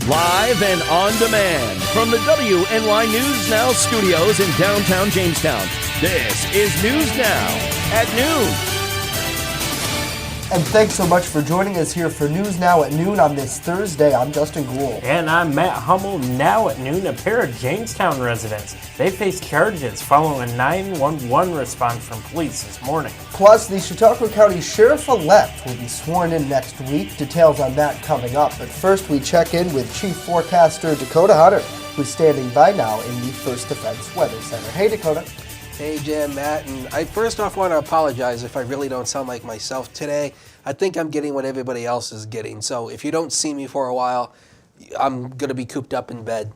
Live and on demand from the WNY News Now studios in downtown Jamestown. This is News Now at noon. And thanks so much for joining us here for News Now at noon on this Thursday. I'm Justin Gould. And I'm Matt Hummel. Now at noon, a pair of Jamestown residents, they face charges following a 911 response from police this morning. Plus, the Chautauqua County Sheriff-elect will be sworn in next week. Details on that coming up. But first, we check in with Chief Forecaster Dakota Hunter, who's standing by now in the First Defense Weather Center. Hey, Dakota. Hey, Jim, Matt, and I first off want to apologize if I really don't sound like myself today. I think I'm getting what everybody else is getting. So if you don't see me for a while, I'm going to be cooped up in bed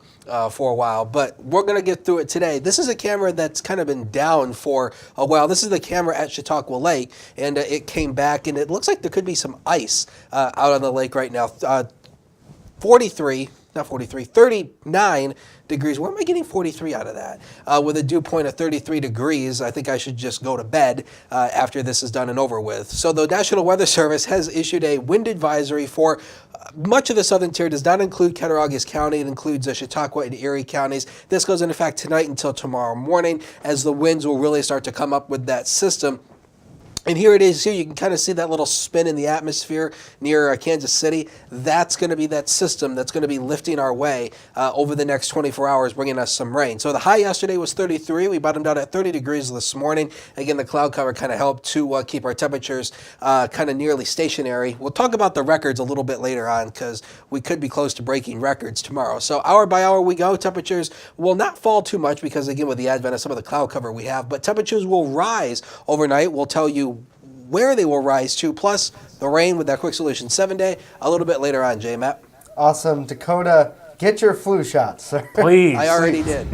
for a while. But we're going to get through it today. This is a camera that's kind of been down for a while. This is the camera at Chautauqua Lake, and it came back, and it looks like there could be some ice out on the lake right now. 39 degrees. Where am I getting 43 out of that? With a dew point of 33 degrees, I think I should just go to bed after this is done and over with. So the National Weather Service has issued a wind advisory for much of the southern tier. It does not include Cattaraugus County. It includes Chautauqua and Erie counties. This goes into effect tonight until tomorrow morning as the winds will really start to come up with that system. And here it is. Here you can kind of see that little spin in the atmosphere near Kansas City. That's going to be that system that's going to be lifting our way over the next 24 hours, bringing us some rain. So the high yesterday was 33. We bottomed out at 30 degrees this morning. Again, the cloud cover kind of helped to keep our temperatures kind of nearly stationary. We'll talk about the records a little bit later on because we could be close to breaking records tomorrow. So hour by hour we go. Temperatures will not fall too much because, again, with the advent of some of the cloud cover we have, but temperatures will rise overnight. We'll tell you where they will rise to, plus the rain with that Quick Solution 7-day a little bit later on, J-Matt. Awesome. Dakota, get your flu shot, sir. Please. I already did.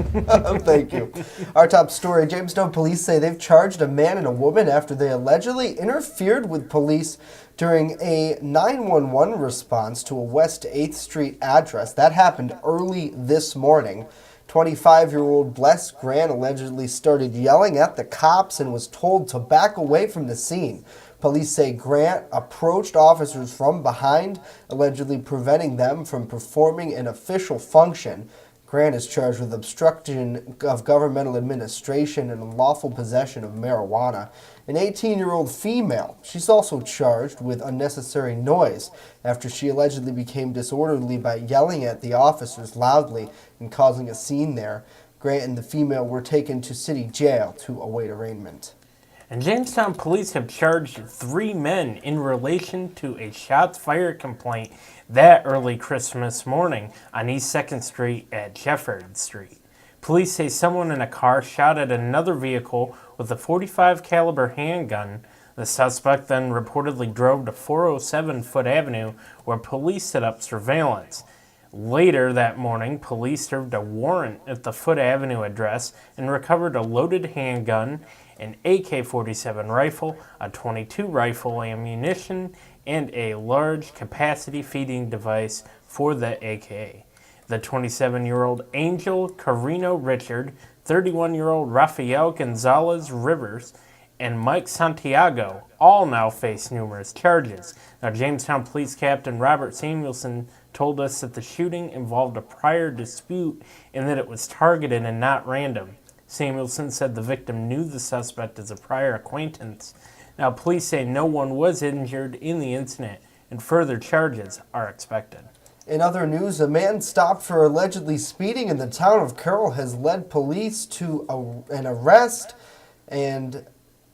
Thank you. Our top story, Jamestown police say they've charged a man and a woman after they allegedly interfered with police during a 911 response to a West 8th Street address. That happened early this morning. 25-year-old Bless Grant allegedly started yelling at the cops and was told to back away from the scene. Police say Grant approached officers from behind, allegedly preventing them from performing an official function. Grant is charged with obstruction of governmental administration and unlawful possession of marijuana. An 18-year-old female, she's also charged with unnecessary noise after she allegedly became disorderly by yelling at the officers loudly and causing a scene there. Grant and the female were taken to city jail to await arraignment. And Jamestown police have charged 3 men in relation to a shots fired complaint that early Christmas morning on East 2nd Street at Jefford Street. Police say someone in a car shot at another vehicle with a .45 caliber handgun. The suspect then reportedly drove to 407 Foot Avenue where police set up surveillance. Later that morning, police served a warrant at the Foot Avenue address and recovered a loaded handgun, an AK-47 rifle, a .22 rifle ammunition, and a large capacity feeding device for the AK. The 27-year-old Angel Carino Richard, 31-year-old Rafael Gonzalez Rivers, and Mike Santiago all now face numerous charges. Now, Jamestown Police Captain Robert Samuelson told us that the shooting involved a prior dispute and that it was targeted and not random. Samuelson said the victim knew the suspect as a prior acquaintance. Now, police say no one was injured in the incident, and further charges are expected. In other news, a man stopped for allegedly speeding in the town of Carroll has led police to an arrest and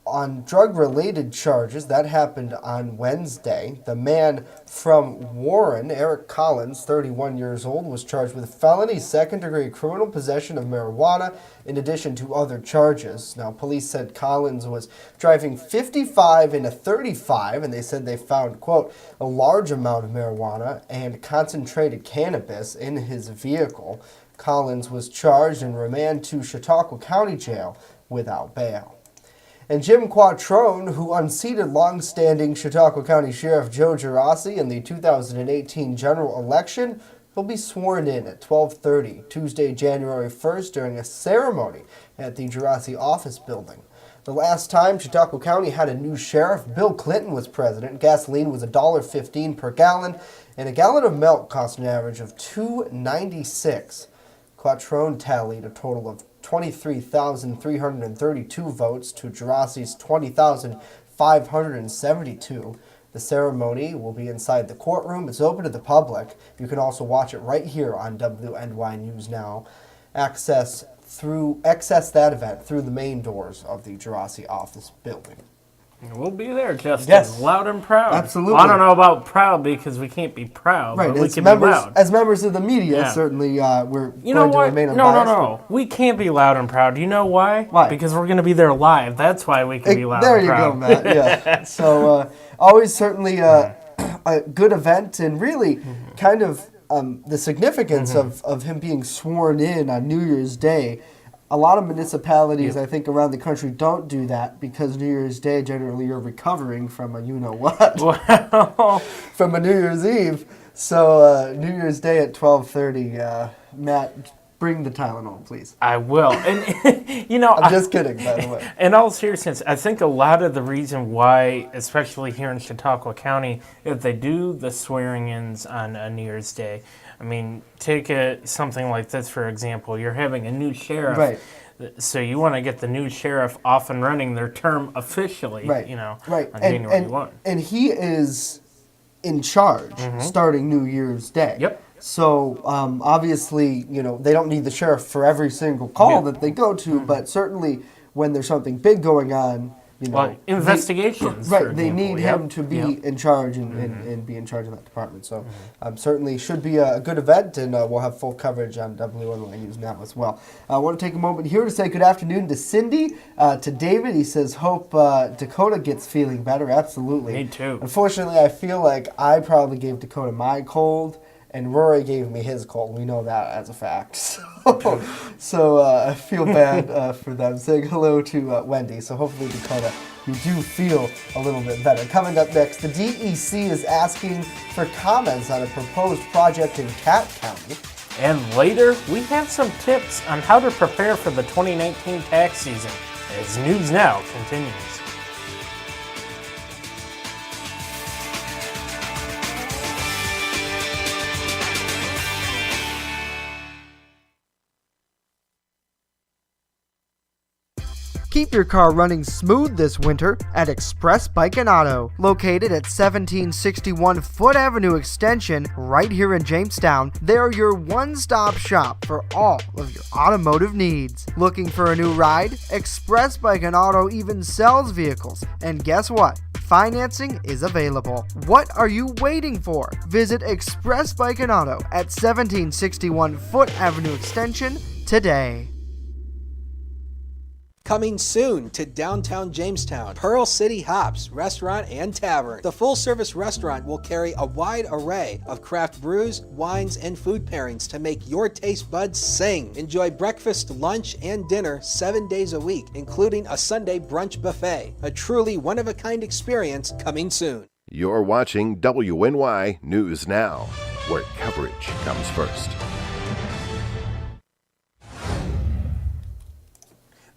on drug-related charges. That happened on Wednesday. The man from Warren, Eric Collins, 31 years old, was charged with felony second-degree criminal possession of marijuana in addition to other charges. Now, police said Collins was driving 55 in a 35, and they said they found, quote, a large amount of marijuana and concentrated cannabis in his vehicle. Collins was charged and remanded to Chautauqua County Jail without bail. And Jim Quattrone, who unseated long-standing Chautauqua County Sheriff Joe Gerasi in the 2018 general election, will be sworn in at 12:30 Tuesday, January 1st during a ceremony at the Gerasi office building. The last time Chautauqua County had a new sheriff, Bill Clinton was president. Gasoline was $1.15 per gallon, And a gallon of milk cost an average of $2.96. Quattrone tallied a total of 23,332 votes to Geraci's 20,572. The ceremony will be inside the courtroom. It's open to the public. You can also watch it right here on WNY News Now. Access that event through the main doors of the Geraci office building. We'll be there, Justin. Yes. Loud and proud. Absolutely. Well, I don't know about proud because we can't be proud, Right, but we as can members, be loud. as members of the media, Yeah. certainly we're You know going to what? remain No. unbiased. We can't be loud and proud. You know why? Why? Because we're going to be there live. That's why we can be loud There and you proud. go, Matt. Yeah. So always certainly a good event, and really kind of the significance of him being sworn in on New Year's Day. A lot of municipalities, I think, around the country don't do that because New Year's Day, generally, you're recovering from a you-know-what, Well, from a New Year's Eve. So New Year's Day at 12:30, Matt, bring the Tylenol, please. I will. And, you know, I'm just kidding, by the way. in all seriousness, I think a lot of the reason why, especially here in Chautauqua County, if they do the swearing-ins on a New Year's Day, I mean, take something like this, for example. You're having a new sheriff. Right. So you want to get the new sheriff off and running their term officially, Right. on January 1. And he is in charge starting New Year's Day. Yep. So obviously, they don't need the sheriff for every single call that they go to, but certainly when there's something big going on, investigations. Right, for they example. need Yep. him to be in charge and be in charge of that department. So certainly should be a good event, and we'll have full coverage on WNY News Now as well. I want to take a moment here to say good afternoon to Cindy, to David. He says, hope Dakota gets feeling better. Absolutely. Me too. Unfortunately, I feel like I probably gave Dakota my cold, and Rory gave me his cold. We know that as a fact. So I feel bad for them. Saying hello to Wendy. So hopefully, Dakota, you do feel a little bit better. Coming up next, the DEC is asking for comments on a proposed project in Cat County. And later, we have some tips on how to prepare for the 2019 tax season as News Now continues. Keep your car running smooth this winter at Express Bike and Auto, located at 1761 Foot Avenue Extension, right here in Jamestown. They're your one-stop shop for all of your automotive needs. Looking for a new ride? Express Bike and Auto even sells vehicles. And guess what? Financing is available. What are you waiting for? Visit Express Bike and Auto at 1761 Foot Avenue Extension today. Coming soon to downtown Jamestown, Pearl City Hops Restaurant and Tavern. The full-service restaurant will carry a wide array of craft brews, wines, and food pairings to make your taste buds sing. Enjoy breakfast, lunch, and dinner 7 days a week, including a Sunday brunch buffet. A truly one-of-a-kind experience coming soon. You're watching WNY News Now, where coverage comes first.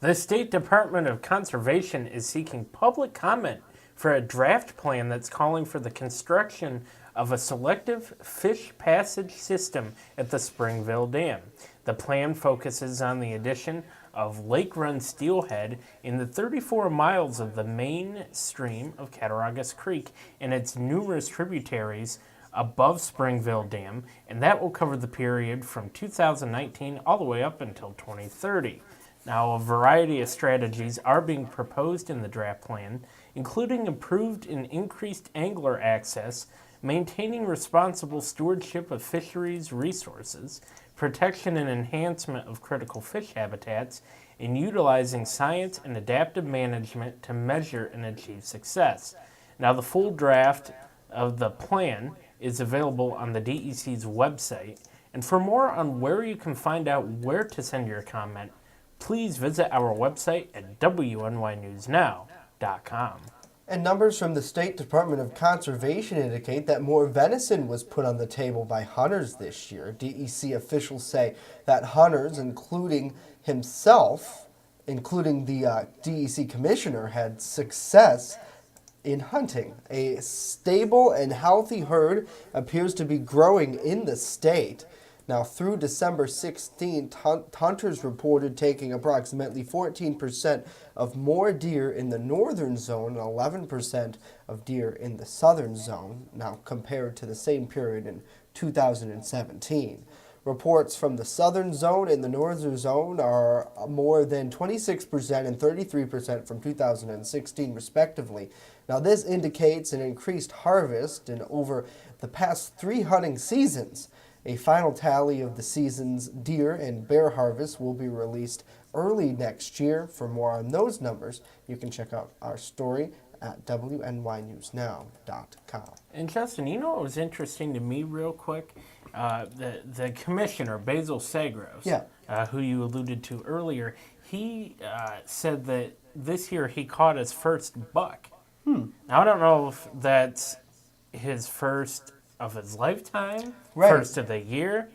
The State Department of Conservation is seeking public comment for a draft plan that's calling for the construction of a selective fish passage system at the Springville Dam. The plan focuses on the addition of Lake Run Steelhead in the 34 miles of the main stream of Cattaraugus Creek and its numerous tributaries above Springville Dam, and that will cover the period from 2019 all the way up until 2030. Now, a variety of strategies are being proposed in the draft plan, including improved and increased angler access, maintaining responsible stewardship of fisheries resources, protection and enhancement of critical fish habitats, and utilizing science and adaptive management to measure and achieve success. Now, the full draft of the plan is available on the DEC's website, and for more on where you can find out where to send your comment, please visit our website at WNYNewsNow.com. And numbers from the State Department of Conservation indicate that more venison was put on the table by hunters this year. DEC officials say that hunters, including himself, including the DEC commissioner, had success in hunting. A stable and healthy herd appears to be growing in the state. Now, through December 16th, hunters reported taking approximately 14% of more deer in the northern zone and 11% of deer in the southern zone, now compared to the same period in 2017. Reports from the southern zone and the northern zone are more than 26% and 33% from 2016, respectively. Now, this indicates an increased harvest in over the past 3 hunting seasons. A final tally of the season's deer and bear harvest will be released early next year. For more on those numbers, you can check out our story at WNYNewsNow.com. And Justin, you know what was interesting to me real quick? The commissioner, Basil Sagros, who you alluded to earlier, he said that this year he caught his first buck. Now, I don't know if that's his first of his lifetime, first of the year.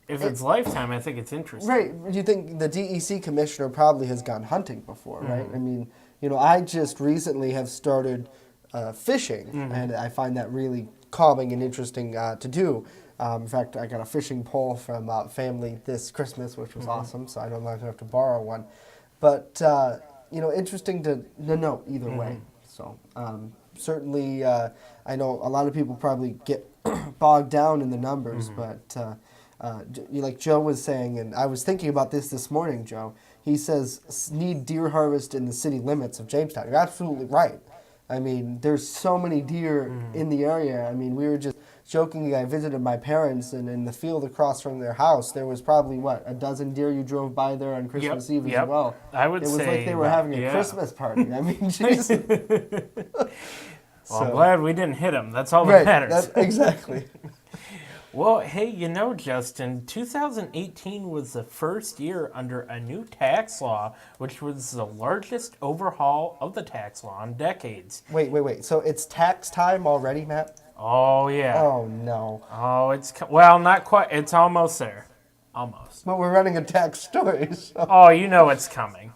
If it's lifetime, I think it's interesting. Right. You think the DEC commissioner probably has gone hunting before, right? I mean, I just recently have started fishing, and I find that really calming and interesting to do. In fact, I got a fishing pole from family this Christmas, which was awesome, so I don't have to borrow one. But, interesting to note either way. So, certainly, I know a lot of people probably get bogged down in the numbers, but like Joe was saying, and I was thinking about this morning, Joe, he says, need deer harvest in the city limits of Jamestown. You're absolutely right. I mean, there's so many deer in the area. I mean, we were just jokingly, I visited my parents, and in the field across from their house, there was probably, a dozen deer you drove by there on Christmas Eve as well. I would say it was like they were having a Christmas party. I mean, Jesus. Well, I'm glad we didn't hit them. That's all that matters. Exactly. Well, hey, Justin, 2018 was the first year under a new tax law, which was the largest overhaul of the tax law in decades. Wait. So it's tax time already, Matt? Oh, yeah. Oh, no. Oh, well, not quite. It's almost there. Almost. But we're running a tax story, so. Oh, you know it's coming.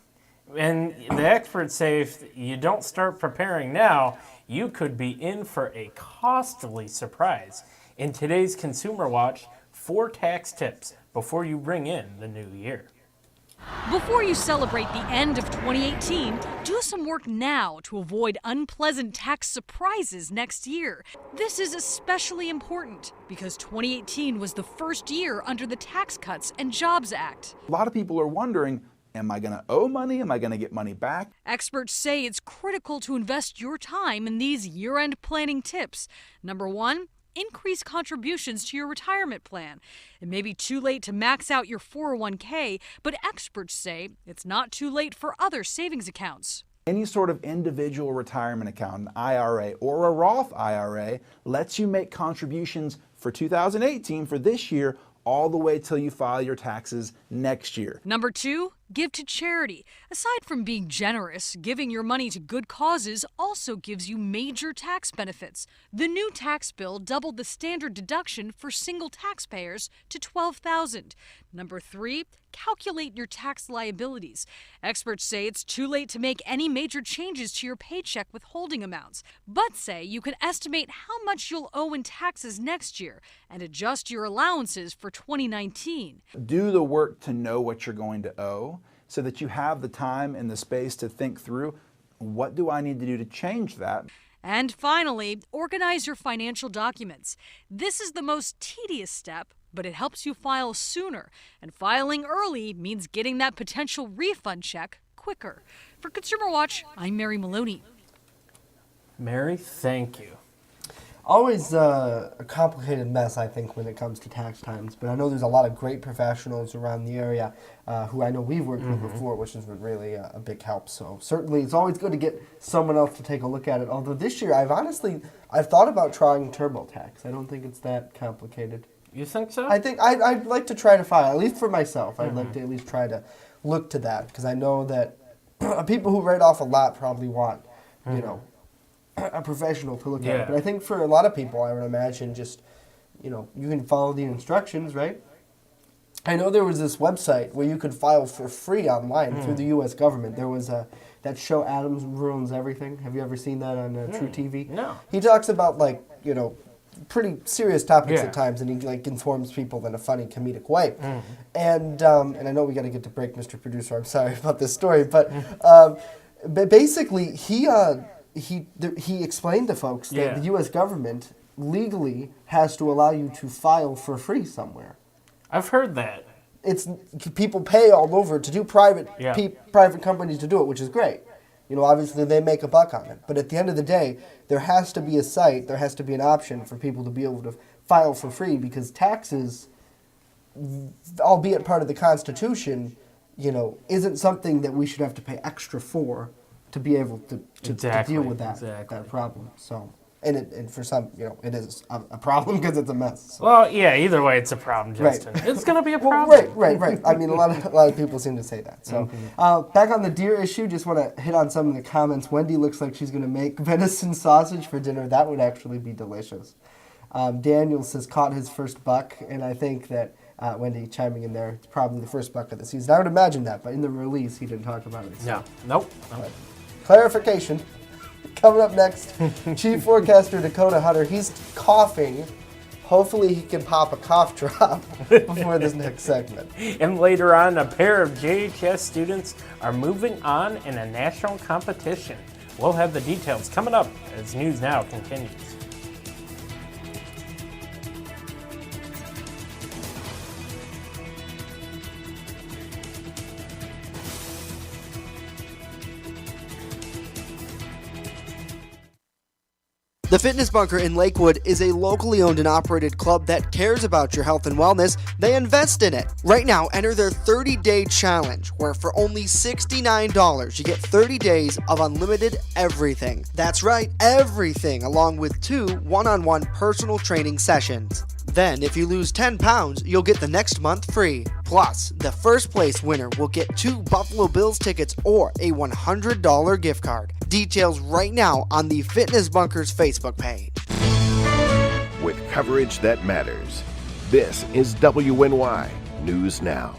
And the experts say if you don't start preparing now, you could be in for a costly surprise. In today's Consumer Watch, 4 tax tips before you bring in the new year. Before you celebrate the end of 2018, do some work now to avoid unpleasant tax surprises next year. This is especially important because 2018 was the first year under the Tax Cuts and Jobs Act. A lot of people are wondering, am I going to owe money? Am I going to get money back? Experts say it's critical to invest your time in these year-end planning tips. Number 1, increase contributions to your retirement plan. It may be too late to max out your 401k, but experts say it's not too late for other savings accounts. Any sort of individual retirement account, an IRA or a Roth IRA, lets you make contributions for 2018, for this year, all the way till you file your taxes next year. Number 2, give to charity. Aside from being generous, giving your money to good causes also gives you major tax benefits. The new tax bill doubled the standard deduction for single taxpayers to $12,000. Number 3, calculate your tax liabilities. Experts say it's too late to make any major changes to your paycheck withholding amounts, but say you can estimate how much you'll owe in taxes next year and adjust your allowances for 2019. Do the work to know what you're going to owe so that you have the time and the space to think through, what do I need to do to change that? And finally, organize your financial documents. This is the most tedious step, but it helps you file sooner. And filing early means getting that potential refund check quicker. For Consumer Watch, I'm Mary Maloney. Mary, thank you. Always a complicated mess, I think, when it comes to tax times. But I know there's a lot of great professionals around the area who I know we've worked with before, which has been really a big help. So certainly it's always good to get someone else to take a look at it. Although this year I've thought about trying TurboTax. I don't think it's that complicated. You think so? I think I'd like to try to file, at least for myself. I'd like to at least try to look to that, because I know that people who write off a lot probably want, a professional to look at it. But I think for a lot of people, I would imagine just, you can follow the instructions, right? I know there was this website where you could file for free online through the U.S. government. There was that show Adams Ruins Everything. Have you ever seen that on True TV? No. He talks about pretty serious topics at times, and he informs people in a funny, comedic way. And I know we got to get to break, Mr. Producer. I'm sorry about this story, but basically he explained to folks that the U.S. government legally has to allow you to file for free somewhere. I've heard that. It's people pay all over to do private companies to do it, which is great. Obviously they make a buck on it. But at the end of the day, there has to be a site, there has to be an option for people to be able to file for free, because taxes, albeit part of the Constitution, isn't something that we should have to pay extra for to be able to deal with that problem. So. And for some, it is a problem because it's a mess. So. Well, yeah. Either way, it's a problem, Justin. Right. It's going to be a problem. Right. I mean, a lot of people seem to say that. So, back on the deer issue, just want to hit on some of the comments. Wendy looks like she's going to make venison sausage for dinner. That would actually be delicious. Daniel says caught his first buck, and I think that Wendy chiming in there, it's probably the first buck of the season. I would imagine that, but in the release, he didn't talk about it. So. Nope. Clarification. Coming up next, Chief Forecaster Dakota Hunter. He's coughing. Hopefully he can pop a cough drop before this next segment. And later on, a pair of JHS students are moving on in a national competition. We'll have the details coming up as News Now continues. The Fitness Bunker in Lakewood is a locally owned and operated club that cares about your health and wellness. They invest in it. Right now, enter their 30-day challenge, where for only $69, you get 30 days of unlimited everything. That's right, everything, along with 2 one-on-one personal training sessions. Then, if you lose 10 pounds, you'll get the next month free. Plus, the first place winner will get 2 Buffalo Bills tickets or a $100 gift card. Details right now on the Fitness Bunker's Facebook page. With coverage that matters, this is WNY News Now.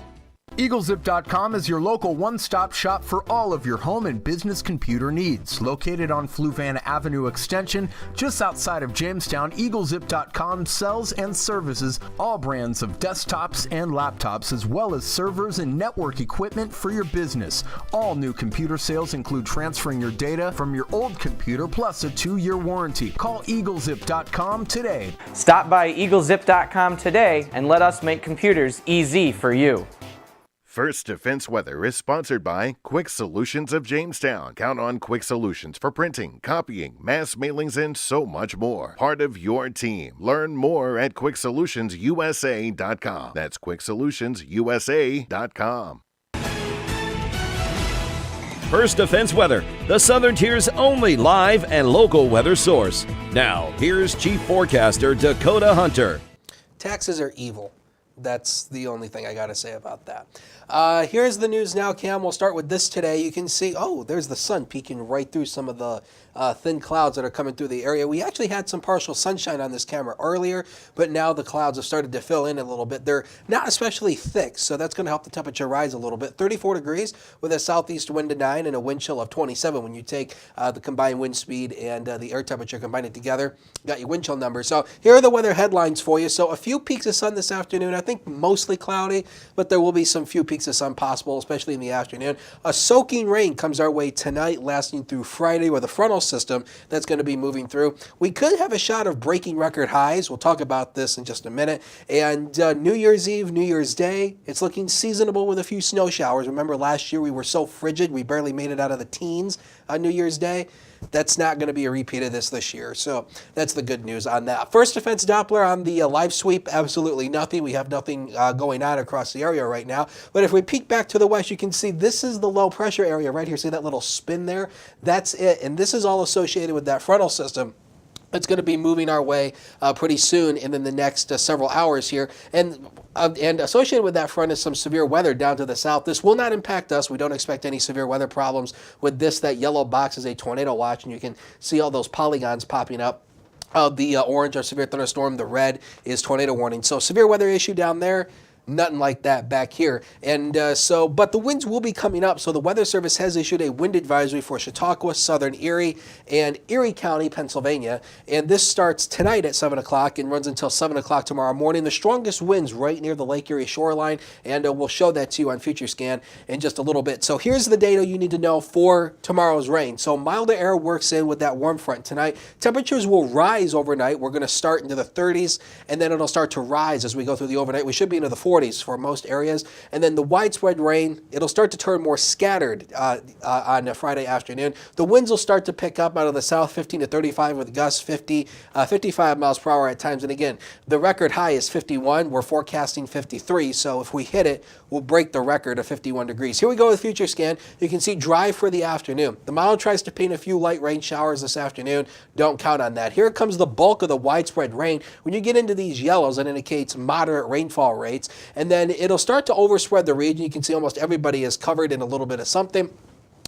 EagleZip.com is your local one-stop shop for all of your home and business computer needs. Located on Fluvan Avenue Extension, just outside of Jamestown, EagleZip.com sells and services all brands of desktops and laptops, as well as servers and network equipment for your business. All new computer sales include transferring your data from your old computer, plus a 2-year warranty. Call EagleZip.com today. Stop by EagleZip.com today and let us make computers easy for you. First Defense Weather is sponsored by Quick Solutions of Jamestown. Count on Quick Solutions for printing, copying, mass mailings, and so much more. Part of your team. Learn more at QuickSolutionsUSA.com. That's QuickSolutionsUSA.com. First Defense Weather, the Southern Tier's only live and local weather source. Now, here's Chief Forecaster Dakota Hunter. Taxes are evil. That's the only thing I got to say about that. Here's the news now, Cam. We'll start with this today. You can see, there's the sun peeking right through some of the thin clouds that are coming through the area. We actually had some partial sunshine on this camera earlier, but now the clouds have started to fill in a little bit. They're not especially thick, so that's going to help the temperature rise a little bit. 34 degrees with a southeast wind of 9 and a wind chill of 27 when you take the combined wind speed and the air temperature, combine it together. Got your wind chill number. So here are the weather headlines for you. So a few peaks of sun this afternoon. I think mostly cloudy, but there will be some few peaks of sun possible, especially in the afternoon. A soaking rain comes our way tonight, lasting through Friday with a frontal system that's going to be moving through. We could have a shot of breaking record highs. We'll talk about this in just a minute. And New Year's Eve, New Year's Day, it's looking seasonable with a few snow showers. Remember last year we were so frigid, we barely made it out of the teens on New Year's Day. That's not going to be a repeat of this year. So that's the good news on that. First Defense Doppler on the live sweep, absolutely nothing. We have nothing going on across the area right now. But if we peek back to the west, you can see this is the low pressure area right here. See that little spin there? That's it. And this is all associated with that frontal system. It's going to be moving our way pretty soon and in the next several hours here. And associated with that front is some severe weather down to the south. This will not impact us. We don't expect any severe weather problems with this. That yellow box is a tornado watch, and you can see all those polygons popping up. The orange are severe thunderstorm. The red is tornado warning. So severe weather issue down there. nothing like that back here. And but the winds will be coming up. So the Weather Service has issued a wind advisory for Chautauqua, Southern Erie, and Erie County, Pennsylvania. And this starts tonight at 7 o'clock and runs until 7 o'clock tomorrow morning. The strongest winds right near the Lake Erie shoreline, and we'll show that to you on FutureScan in just a little bit. So here's the data you need to know for tomorrow's rain. So milder air works in with that warm front tonight. Temperatures will rise overnight. We're going to start into the 30s, and then it'll start to rise as we go through the overnight. We should be into the 40s for most areas. And then the widespread rain, it'll start to turn more scattered on a Friday afternoon. The winds will start to pick up out of the south, 15 to 35 with gusts 55 miles per hour at times. And again, the record high is 51. We're forecasting 53. So if we hit it, we'll break the record of 51 degrees. Here we go with FutureScan. You can see dry for the afternoon. The model tries to paint a few light rain showers this afternoon. Don't count on that. Here comes the bulk of the widespread rain. When you get into these yellows, it indicates moderate rainfall rates. And then it'll start to overspread the region. You can see almost everybody is covered in a little bit of something.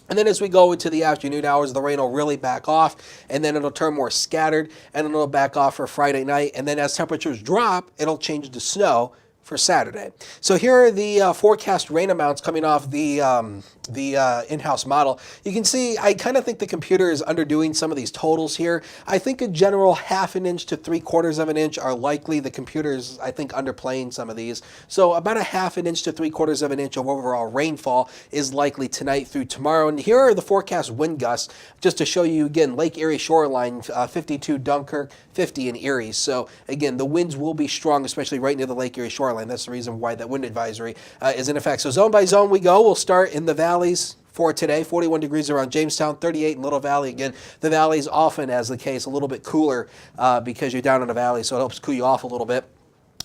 And then as we go into the afternoon hours, the rain will really back off, and then it'll turn more scattered, and it'll back off for Friday night. And then as temperatures drop, it'll change to snow for Saturday. So here are the forecast rain amounts coming off the in-house model. You can see I kind of think the computer is underdoing some of these totals here. I think a general 1/2 inch to 3/4 of an inch are likely. The computer's, I think, underplaying some of these. So about a 1/2 inch to 3/4 of an inch of overall rainfall is likely tonight through tomorrow. And here are the forecast wind gusts, just to show you again, Lake Erie shoreline, 52 Dunkirk, 50 in Erie. So again, the winds will be strong, especially right near the Lake Erie shoreline. That's the reason why that wind advisory is in effect. So zone by zone we go. We'll start in the valleys for today. 41 degrees around Jamestown, 38 in Little Valley. Again, the valleys often, as the case, a little bit cooler because you're down in the valley, so it helps cool you off a little bit.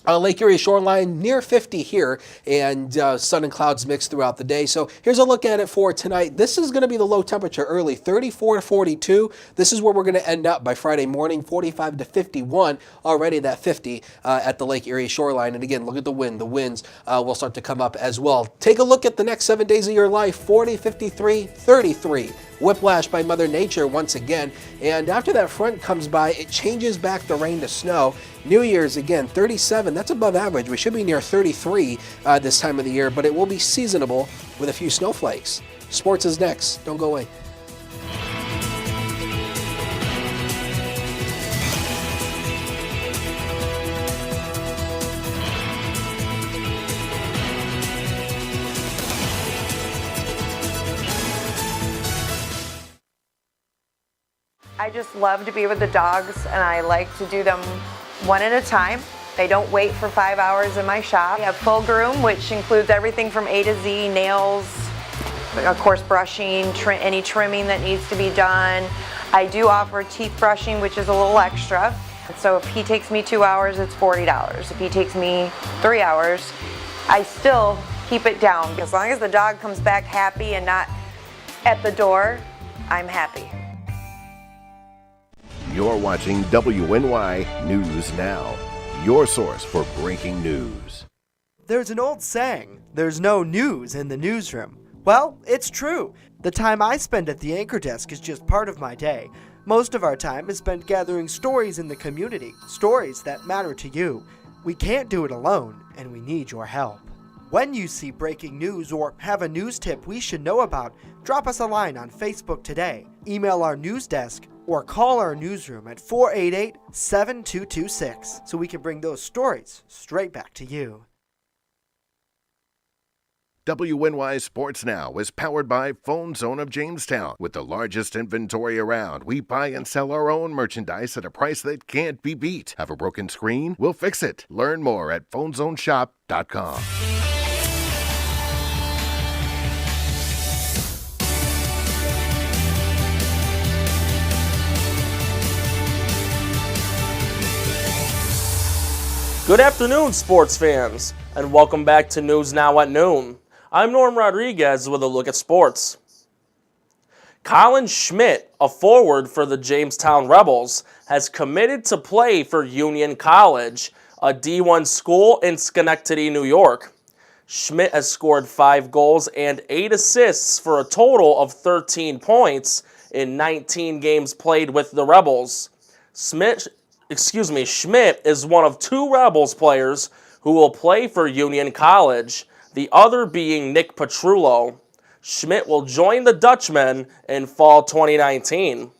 Lake Erie shoreline near 50 here, and sun and clouds mixed throughout the day. So here's a look at it for tonight. This is going to be the low temperature early, 34 to 42. This is where we're going to end up by Friday morning, 45 to 51. Already that 50 at the Lake Erie shoreline. And again, look at the wind. The winds will start to come up as well. Take a look at the next 7 days of your life, 40, 53, 33. Whiplash by Mother Nature once again. And after that front comes by, it changes back the rain to snow. New Year's, again, 37. That's above average. We should be near 33 this time of the year, but it will be seasonable with a few snowflakes. Sports is next. Don't go away. I just love to be with the dogs, and I like to do them one at a time. They don't wait for 5 hours in my shop. We have full groom, which includes everything from A to Z, nails, of course brushing, any trimming that needs to be done. I do offer teeth brushing, which is a little extra. So if he takes me 2 hours, it's $40. If he takes me 3 hours, I still keep it down. As long as the dog comes back happy and not at the door, I'm happy. You're watching WNY News Now, your source for breaking news. There's an old saying, there's no news in the newsroom. Well, it's true. The time I spend at the anchor desk is just part of my day. Most of our time is spent gathering stories in the community, stories that matter to you. We can't do it alone, and we need your help. When you see breaking news or have a news tip we should know about, drop us a line on Facebook today, email our news desk, or call our newsroom at 488-7226 so we can bring those stories straight back to you. WNY Sports Now is powered by Phone Zone of Jamestown. With the largest inventory around, we buy and sell our own merchandise at a price that can't be beat. Have a broken screen? We'll fix it. Learn more at phonezoneshop.com. Good afternoon, sports fans, and welcome back to News Now at Noon. I'm Norm Rodriguez with a look at sports. Colin Schmidt, a forward for the Jamestown Rebels, has committed to play for Union College, a D1 school in Schenectady, New York. Schmidt has scored 5 goals and 8 assists for a total of 13 points in 19 games played with the Rebels. Schmidt is one of 2 Rebels players who who will play for Union College, the other being Nick Petrullo. Schmidt will join the Dutchmen in fall 2019.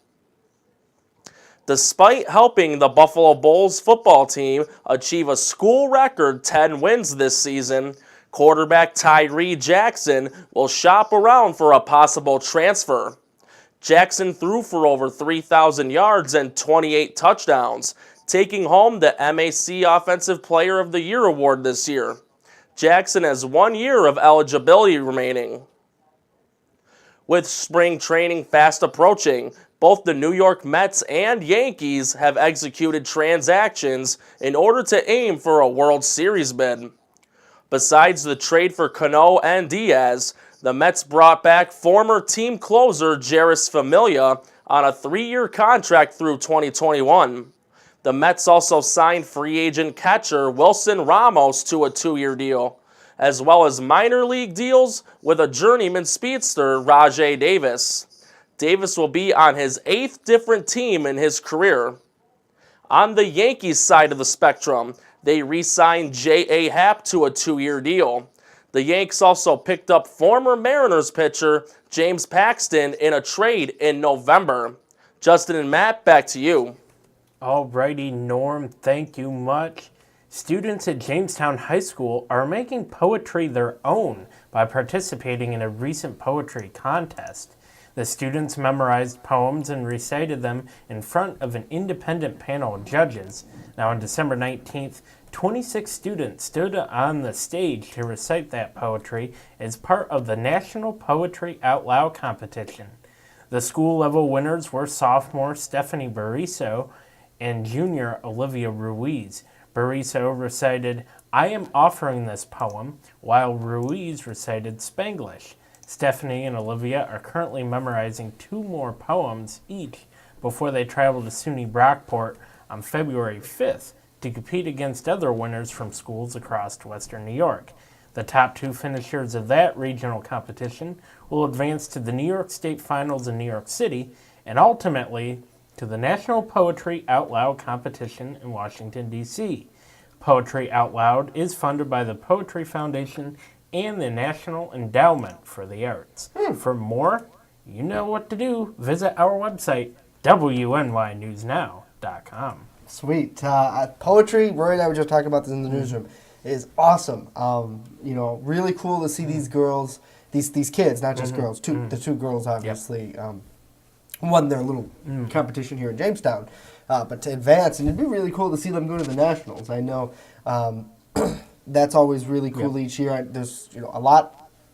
Despite helping the Buffalo Bulls football team achieve a school record 10 wins this season, quarterback Tyree Jackson will shop around for a possible transfer. Jackson threw for over 3,000 yards and 28 touchdowns, taking home the MAC Offensive Player of the Year award this year. Jackson has 1 year of eligibility remaining. With spring training fast approaching, both the New York Mets and Yankees have executed transactions in order to aim for a World Series bid. Besides the trade for Cano and Diaz, the Mets brought back former team closer Jeurys Familia on a 3-year contract through 2021. The Mets also signed free agent catcher Wilson Ramos to a 2-year deal, as well as minor league deals with a journeyman speedster Rajay Davis. Davis will be on his 8th different team in his career. On the Yankees side of the spectrum, they re-signed J.A. Happ to a 2-year deal. The Yanks also picked up former Mariners pitcher James Paxton in a trade in November. Justin and Matt, back to you. Alrighty, Norm, thank you much. Students at Jamestown High School are making poetry their own by participating in a recent poetry contest. The students memorized poems and recited them in front of an independent panel of judges. Now, on December 19th, 26 students stood on the stage to recite that poetry as part of the National Poetry Out Loud competition. The school-level winners were sophomore Stephanie Bariso and junior Olivia Ruiz. Bariso recited, "I am offering this poem," while Ruiz recited Spanglish. Stephanie and Olivia are currently memorizing 2 more poems each before they travel to SUNY Brockport on February 5th to compete against other winners from schools across Western New York. The top 2 finishers of that regional competition will advance to the New York State Finals in New York City and ultimately to the National Poetry Out Loud competition in Washington, D.C. Poetry Out Loud is funded by the Poetry Foundation and the National Endowment for the Arts. For more, you know what to do. Visit our website, WNYNewsNow.com. Sweet. Poetry, Rory and I were just talking about this in the newsroom, is awesome. Really cool to see these girls, these kids, not just girls, the 2 girls obviously won their little competition here in Jamestown, but to advance, and it'd be really cool to see them go to the Nationals. I know that's always really cool each year. There's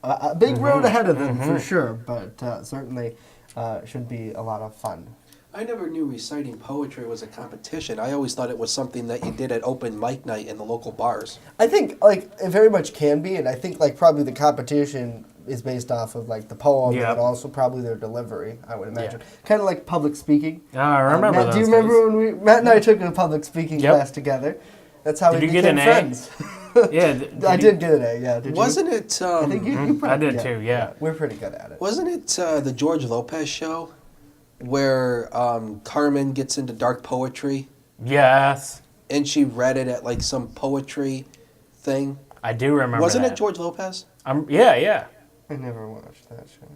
a big road ahead of them for sure, but certainly should be a lot of fun. I never knew reciting poetry was a competition. I always thought it was something that you did at open mic night in the local bars. I think it very much can be, and I think probably the competition is based off of the poem and also probably their delivery, I would imagine. Kind of like public speaking. Oh, I remember Matt, those do you remember days. when Matt and I took a public speaking class together? That's how we became friends. Yeah, I did get an A. Yeah, did Wasn't you? it? I think you I did too. Yeah, we're pretty good at it. Wasn't it the George Lopez show, where Carmen gets into dark poetry? Yes. And she read it at some poetry thing. I do remember. Wasn't that. it George Lopez? Yeah. I never watched that show.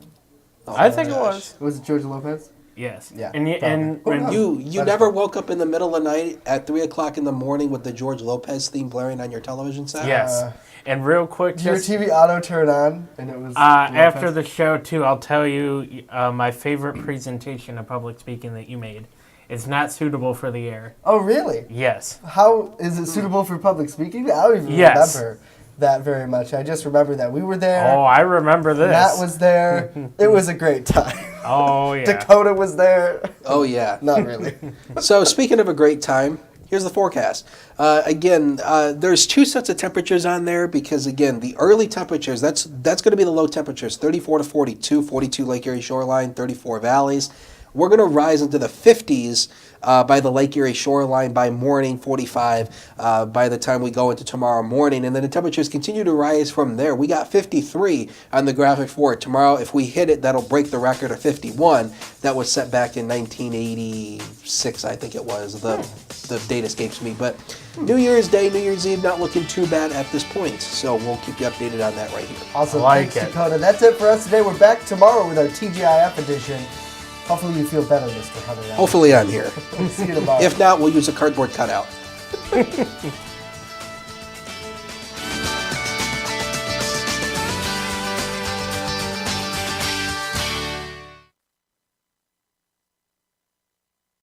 Oh, I think it was. Was it George Lopez? Yes. Yeah. And you never woke up in the middle of the night at 3:00 in the morning with the George Lopez theme blaring on your television set? Yes. And real quick, did your TV auto turn on and it was after the show too, I'll tell you my favorite presentation of public speaking that you made. It's not suitable for the air. Oh, really? Yes. How is it suitable for public speaking? I don't even remember that very much. I just remember that we were there. Oh, I remember this. Matt was there. It was a great time. Oh, yeah. Dakota was there. Oh, yeah. Not really. So, speaking of a great time, here's the forecast. There's 2 sets of temperatures on there because, again, the early temperatures, that's going to be the low temperatures, 34 to 42, 42 Lake Erie shoreline, 34 valleys. We're going to rise into the 50s by the Lake Erie shoreline by morning, 45 by the time we go into tomorrow morning. And then the temperatures continue to rise from there. We got 53 on the graphic for it. Tomorrow, if we hit it, that'll break the record of 51 that was set back in 1986, I think it was. The date escapes me. But New Year's Day, New Year's Eve, not looking too bad at this point. So we'll keep you updated on that right here. Awesome. Like Thanks, it. Dakota. That's it for us today. We're back tomorrow with our TGIF edition. Hopefully you feel better, Mr. Hunter. Hopefully I'm here. See you tomorrow. If not, we'll use a cardboard cutout.